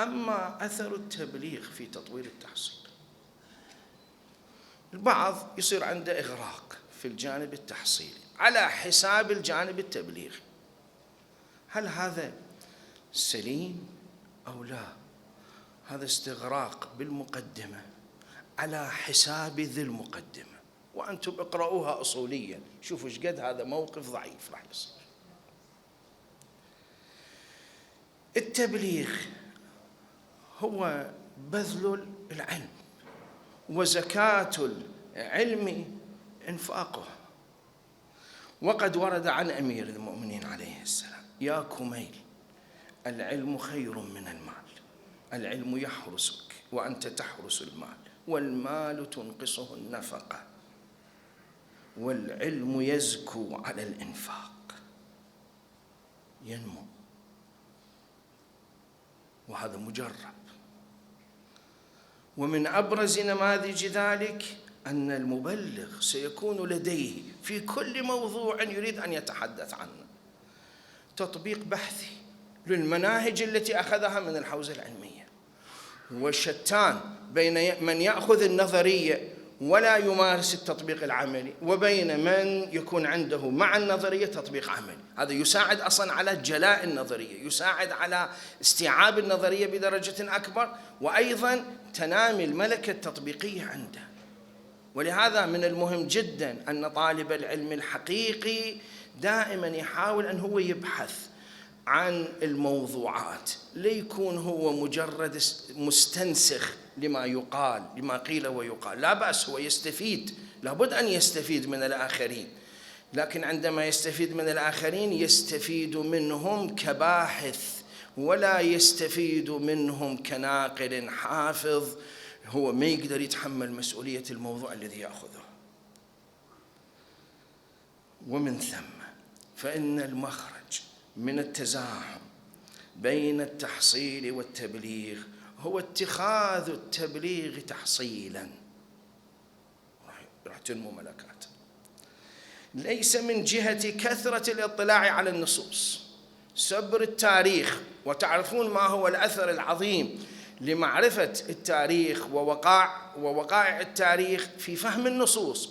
أما أثر التبليغ في تطوير التحصيل، البعض يصير عنده إغراق في الجانب التحصيلي على حساب الجانب التبليغي. هل هذا سليم أو لا؟ هذا استغراق بالمقدمة على حساب ذي المقدمة، وأنتم اقرأوها أصوليا شوفوا ايش قد هذا موقف ضعيف راح يصير. التبليغ هو بذل العلم، وزكاة العلم إنفاقه. وقد ورد عن أمير المؤمنين عليه السلام: يا كميل، العلم خير من المال، العلم يحرسك وأنت تحرس المال، والمال تنقصه النفقة، والعلم يزكو على الإنفاق، ينمو. وهذا مجرب. ومن أبرز نماذج ذلك أن المبلغ سيكون لديه في كل موضوع يريد أن يتحدث عنه تطبيق بحثي للمناهج التي أخذها من الحوزة العلمية، والشتان بين من يأخذ النظرية ولا يمارس التطبيق العملي، وبين من يكون عنده مع النظرية تطبيق عملي. هذا يساعد أصلا على جلاء النظرية، يساعد على استيعاب النظرية بدرجة أكبر، وأيضا تنامي الملكة التطبيقية عنده. ولهذا من المهم جدا أن طالب العلم الحقيقي دائما يحاول أن هو يبحث عن الموضوعات، ليكون هو مجرد مستنسخ لما يقال، لما قيل ويقال. لا بأس، هو يستفيد، لابد أن يستفيد من الآخرين، لكن عندما يستفيد من الآخرين يستفيد منهم كباحث، ولا يستفيد منهم كناقل حافظ هو ما يقدر يتحمل مسؤولية الموضوع الذي يأخذه. ومن ثم فإن المخرج من التزاحم بين التحصيل والتبليغ هو اتخاذ التبليغ تحصيلا، راح تنمو ملكات، ليس من جهة كثرة الاطلاع على النصوص، سبر التاريخ. وتعرفون ما هو الأثر العظيم لمعرفة التاريخ ووقائع التاريخ في فهم النصوص،